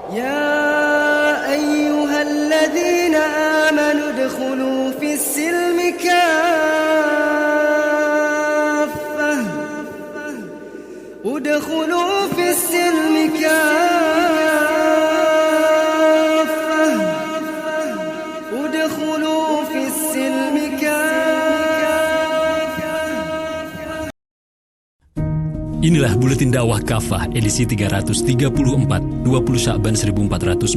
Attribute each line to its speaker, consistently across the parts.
Speaker 1: يا أيها الذين آمنوا ادخلوا في السلم كافة ادخلوا في السلم كافة ادخلوا في السلم كافة.
Speaker 2: Inilah Buletin Dakwah Kafah edisi 334, 20 Sya'ban 1445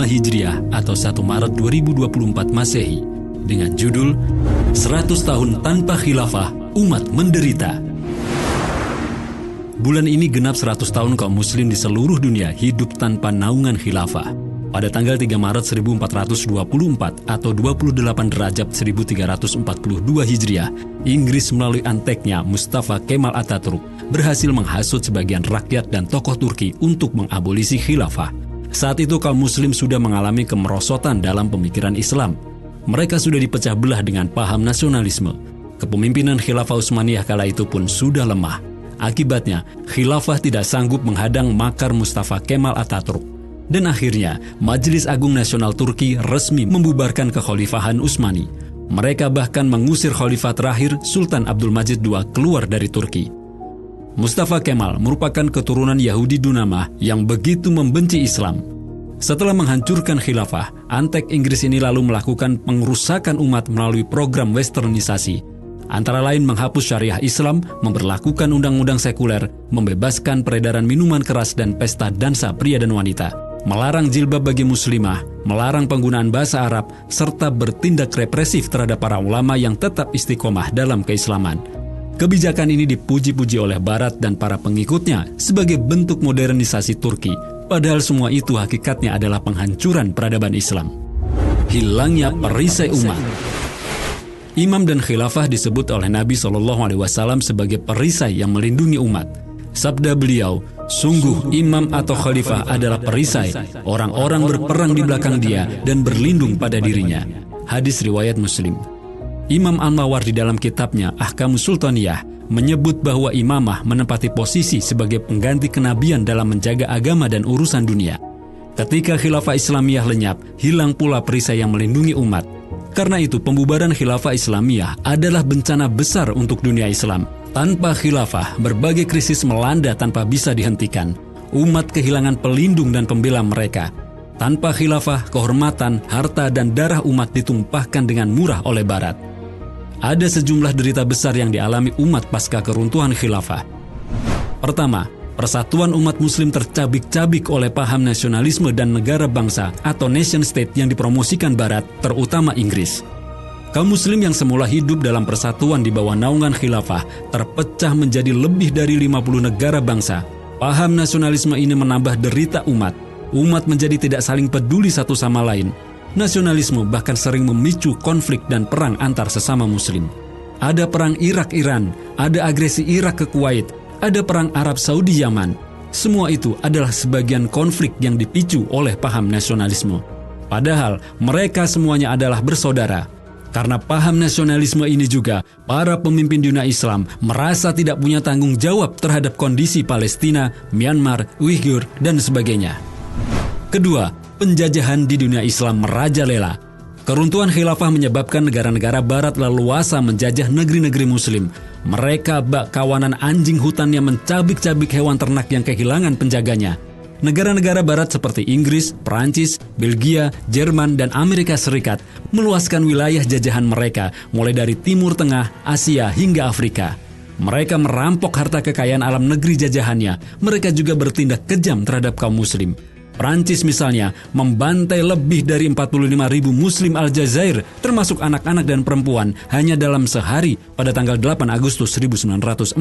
Speaker 2: Hijriah atau 1 Maret 2024 Masehi dengan judul 100 tahun tanpa khilafah, umat menderita. Bulan ini genap 100 tahun kaum muslim di seluruh dunia hidup tanpa naungan khilafah. Pada tanggal 3 Maret 1424 atau 28 Rajab 1342 Hijriah, Inggris melalui anteknya Mustafa Kemal Atatürk berhasil menghasut sebagian rakyat dan tokoh Turki untuk mengabolisi khilafah. Saat itu kaum muslim sudah mengalami kemerosotan dalam pemikiran Islam. Mereka sudah dipecah belah dengan paham nasionalisme. Kepemimpinan khilafah Utsmaniyah kala itu pun sudah lemah. Akibatnya, khilafah tidak sanggup menghadang makar Mustafa Kemal Atatürk. Dan akhirnya, Majelis Agung Nasional Turki resmi membubarkan kekhalifahan Utsmani. Mereka bahkan mengusir khalifah terakhir Sultan Abdul Majid II keluar dari Turki. Mustafa Kemal merupakan keturunan Yahudi Dunamah yang begitu membenci Islam. Setelah menghancurkan khilafah, antek Inggris ini lalu melakukan pengerusakan umat melalui program westernisasi. Antara lain menghapus syariah Islam, memberlakukan undang-undang sekuler, membebaskan peredaran minuman keras dan pesta dansa pria dan wanita, melarang jilbab bagi muslimah, melarang penggunaan bahasa Arab, serta bertindak represif terhadap para ulama yang tetap istiqomah dalam keislaman. Kebijakan ini dipuji-puji oleh Barat dan para pengikutnya sebagai bentuk modernisasi Turki, padahal semua itu hakikatnya adalah penghancuran peradaban Islam. Hilangnya perisai umat. Imam dan khilafah disebut oleh Nabi SAW sebagai perisai yang melindungi umat. Sabda beliau, sungguh imam atau khalifah adalah perisai, orang-orang berperang di belakang dia dan berlindung pada dirinya. Hadis riwayat Muslim. Imam An-Mawardi dalam kitabnya Ahkamus Sultaniyah menyebut bahwa imamah menempati posisi sebagai pengganti kenabian dalam menjaga agama dan urusan dunia. Ketika khilafah Islamiyah lenyap, hilang pula perisai yang melindungi umat. Karena itu, pembubaran khilafah Islamiyah adalah bencana besar untuk dunia Islam. Tanpa khilafah, berbagai krisis melanda tanpa bisa dihentikan. Umat kehilangan pelindung dan pembela mereka. Tanpa khilafah, kehormatan, harta, dan darah umat ditumpahkan dengan murah oleh Barat. Ada sejumlah derita besar yang dialami umat pasca keruntuhan khilafah. Pertama, persatuan umat muslim tercabik-cabik oleh paham nasionalisme dan negara bangsa atau nation state yang dipromosikan Barat, terutama Inggris. Kaum muslim yang semula hidup dalam persatuan di bawah naungan khilafah terpecah menjadi lebih dari 50 negara bangsa. Paham nasionalisme ini menambah derita umat. Umat menjadi tidak saling peduli satu sama lain. Nasionalisme bahkan sering memicu konflik dan perang antar sesama muslim. Ada perang Irak-Iran, ada agresi Irak ke Kuwait, ada perang Arab Saudi-Yaman. Semua itu adalah sebagian konflik yang dipicu oleh paham nasionalisme. Padahal mereka semuanya adalah bersaudara. Karena paham nasionalisme ini juga, para pemimpin dunia Islam merasa tidak punya tanggung jawab terhadap kondisi Palestina, Myanmar, Uighur, dan sebagainya. Kedua, penjajahan di dunia Islam merajalela. Keruntuhan khilafah menyebabkan negara-negara Barat leluasa menjajah negeri-negeri Muslim. Mereka bak kawanan anjing hutan yang mencabik-cabik hewan ternak yang kehilangan penjaganya. Negara-negara Barat seperti Inggris, Perancis, Belgia, Jerman, dan Amerika Serikat meluaskan wilayah jajahan mereka mulai dari Timur Tengah, Asia, hingga Afrika. Mereka merampok harta kekayaan alam negeri jajahannya. Mereka juga bertindak kejam terhadap kaum muslim. Perancis misalnya membantai lebih dari 45.000 muslim Aljazair, termasuk anak-anak dan perempuan, hanya dalam sehari pada tanggal 8 Agustus 1945.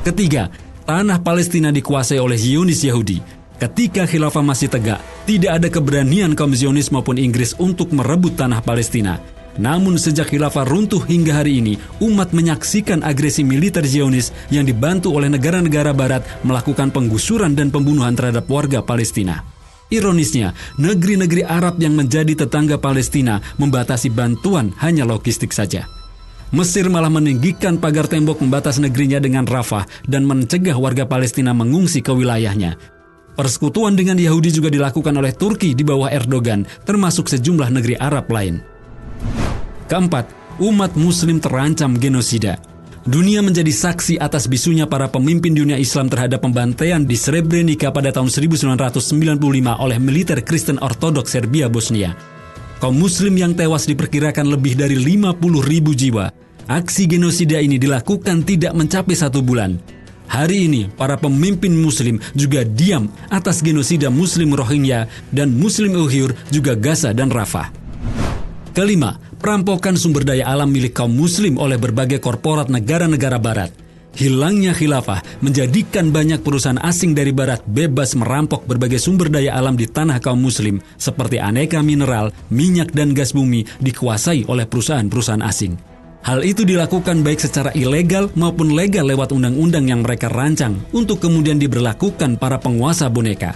Speaker 2: Ketiga, tanah Palestina dikuasai oleh Zionis Yahudi. Ketika khilafah masih tegak, tidak ada keberanian kaum Zionis maupun Inggris untuk merebut tanah Palestina. Namun sejak khilafah runtuh hingga hari ini, umat menyaksikan agresi militer Zionis yang dibantu oleh negara-negara Barat melakukan penggusuran dan pembunuhan terhadap warga Palestina. Ironisnya, negeri-negeri Arab yang menjadi tetangga Palestina membatasi bantuan hanya logistik saja. Mesir malah meninggikan pagar tembok membatas negerinya dengan Rafah dan mencegah warga Palestina mengungsi ke wilayahnya. Persekutuan dengan Yahudi juga dilakukan oleh Turki di bawah Erdogan, termasuk sejumlah negeri Arab lain. Keempat, umat Muslim terancam genosida. Dunia menjadi saksi atas bisunya para pemimpin dunia Islam terhadap pembantaian di Srebrenica pada tahun 1995 oleh militer Kristen Ortodoks Serbia Bosnia. Kaum Muslim yang tewas diperkirakan lebih dari 50.000 jiwa. Aksi genosida ini dilakukan tidak mencapai 1 bulan. Hari ini, para pemimpin Muslim juga diam atas genosida Muslim Rohingya dan Muslim Uyghur, juga Gaza dan Rafah. Kelima, perampokan sumber daya alam milik kaum Muslim oleh berbagai korporat negara-negara Barat. Hilangnya khilafah menjadikan banyak perusahaan asing dari Barat bebas merampok berbagai sumber daya alam di tanah kaum Muslim, seperti aneka mineral, minyak, dan gas bumi dikuasai oleh perusahaan-perusahaan asing. Hal itu dilakukan baik secara ilegal maupun legal lewat undang-undang yang mereka rancang untuk kemudian diberlakukan para penguasa boneka.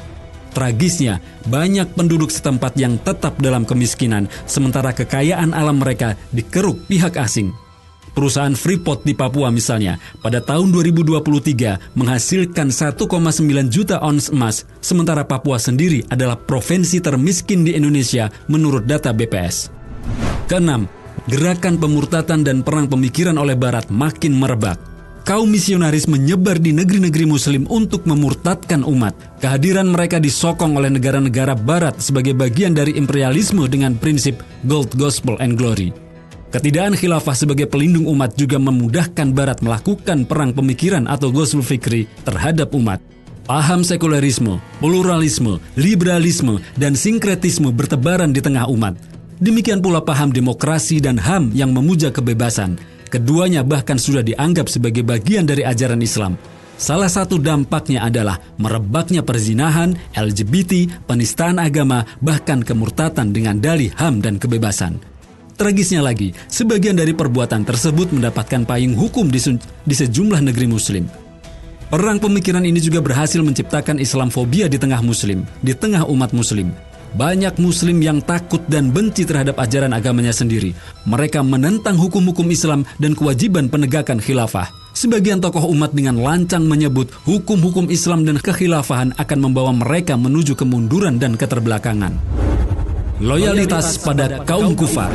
Speaker 2: Tragisnya, banyak penduduk setempat yang tetap dalam kemiskinan, sementara kekayaan alam mereka dikeruk pihak asing. Perusahaan Freeport di Papua misalnya, pada tahun 2023 menghasilkan 1,9 juta ons emas, sementara Papua sendiri adalah provinsi termiskin di Indonesia menurut data BPS. Keenam, gerakan pemurtatan dan perang pemikiran oleh Barat makin merebak. Kaum misionaris menyebar di negeri-negeri Muslim untuk memurtadkan umat. Kehadiran mereka disokong oleh negara-negara Barat sebagai bagian dari imperialisme dengan prinsip Gold, Gospel, and Glory. Ketidakan khilafah sebagai pelindung umat juga memudahkan Barat melakukan perang pemikiran atau gospel fikri terhadap umat. Paham sekulerisme, pluralisme, liberalisme, dan sinkretisme bertebaran di tengah umat. Demikian pula paham demokrasi dan HAM yang memuja kebebasan. Keduanya bahkan sudah dianggap sebagai bagian dari ajaran Islam. Salah satu dampaknya adalah merebaknya perzinahan, LGBT, penistaan agama, bahkan kemurtatan dengan dalih HAM dan kebebasan. Tragisnya lagi, sebagian dari perbuatan tersebut mendapatkan payung hukum di sejumlah negeri Muslim. Perang pemikiran ini juga berhasil menciptakan Islamfobia di tengah Muslim, di tengah umat Muslim. Banyak Muslim yang takut dan benci terhadap ajaran agamanya sendiri. Mereka menentang hukum-hukum Islam dan kewajiban penegakan khilafah. Sebagian tokoh umat dengan lancang menyebut hukum-hukum Islam dan kekhilafahan akan membawa mereka menuju kemunduran dan keterbelakangan. Loyalitas pada kaum kufar.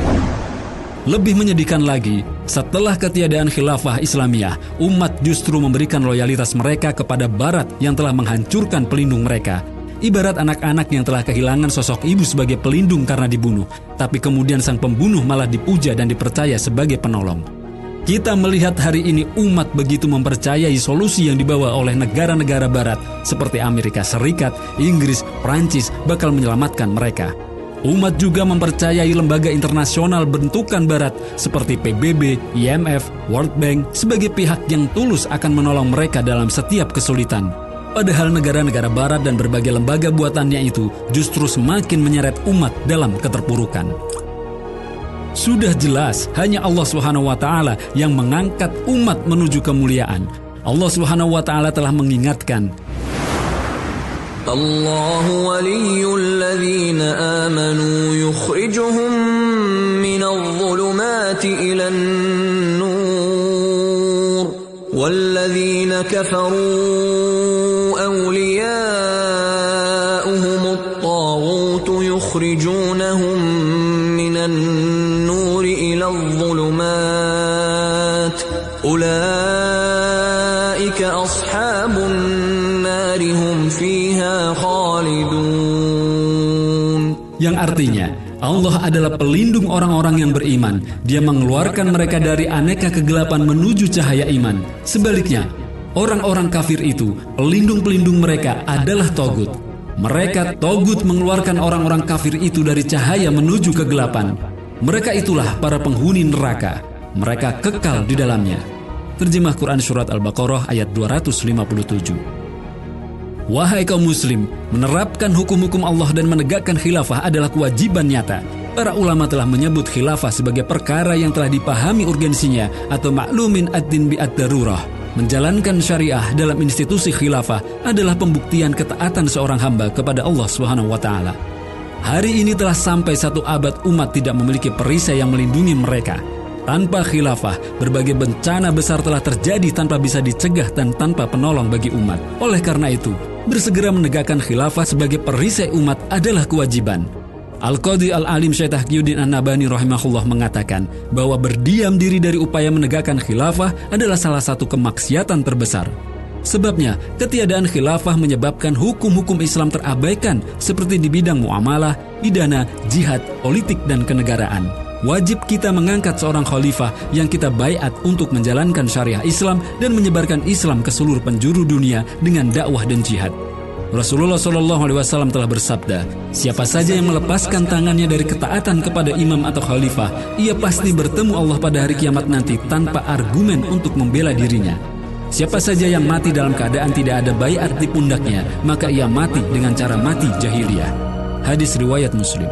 Speaker 2: Lebih menyedihkan lagi, setelah ketiadaan khilafah Islamiyah, umat justru memberikan loyalitas mereka kepada Barat yang telah menghancurkan pelindung mereka. Ibarat anak-anak yang telah kehilangan sosok ibu sebagai pelindung karena dibunuh, tapi kemudian sang pembunuh malah dipuja dan dipercaya sebagai penolong. Kita melihat hari ini umat begitu mempercayai solusi yang dibawa oleh negara-negara Barat seperti Amerika Serikat, Inggris, Prancis bakal menyelamatkan mereka. Umat juga mempercayai lembaga internasional bentukan Barat seperti PBB, IMF, World Bank sebagai pihak yang tulus akan menolong mereka dalam setiap kesulitan. Padahal negara-negara Barat dan berbagai lembaga buatannya itu justru semakin menyeret umat dalam keterpurukan. Sudah jelas hanya Allah SWT yang mengangkat umat menuju kemuliaan. Allah SWT telah mengingatkan,
Speaker 3: Allahu waliyyul ladzina amanu yukhrijuhum minadh dhulumati ilan nur walladzina kafaru أولياؤهم الطاغوت يخرجونهم من النور إلى الظلمات أولئك أصحاب النار هم فيها خالدون.
Speaker 2: Yang artinya, Allah adalah pelindung orang-orang yang beriman. Dia mengeluarkan mereka dari aneka kegelapan menuju cahaya iman. Sebaliknya, orang-orang kafir itu, pelindung-pelindung mereka adalah togut. Mereka togut mengeluarkan orang-orang kafir itu dari cahaya menuju kegelapan. Mereka itulah para penghuni neraka. Mereka kekal di dalamnya. Terjemah Quran Surat Al-Baqarah ayat 257. Wahai kaum muslim, menerapkan hukum-hukum Allah dan menegakkan khilafah adalah kewajiban nyata. Para ulama telah menyebut khilafah sebagai perkara yang telah dipahami urgensinya atau maklumin ad-din bi'ad-darurah. Menjalankan syariah dalam institusi khilafah adalah pembuktian ketaatan seorang hamba kepada Allah SWT. Hari ini telah sampai 1 abad umat tidak memiliki perisai yang melindungi mereka. Tanpa khilafah, berbagai bencana besar telah terjadi tanpa bisa dicegah dan tanpa penolong bagi umat. Oleh karena itu, bersegera menegakkan khilafah sebagai perisai umat adalah kewajiban. Al-Qadhi Al-Alim Syekh Taqiyuddin An-Nabhani rahimahullah mengatakan bahwa berdiam diri dari upaya menegakkan khilafah adalah salah satu kemaksiatan terbesar. Sebabnya, ketiadaan khilafah menyebabkan hukum-hukum Islam terabaikan seperti di bidang muamalah, pidana, jihad, politik, dan kenegaraan. Wajib kita mengangkat seorang khalifah yang kita baiat untuk menjalankan syariah Islam dan menyebarkan Islam ke seluruh penjuru dunia dengan dakwah dan jihad. Rasulullah SAW telah bersabda, siapa saja yang melepaskan tangannya dari ketaatan kepada imam atau khalifah, ia pasti bertemu Allah pada hari kiamat nanti tanpa argumen untuk membela dirinya. Siapa saja yang mati dalam keadaan tidak ada baiat di pundaknya, maka ia mati dengan cara mati jahiliyah. Hadis riwayat Muslim.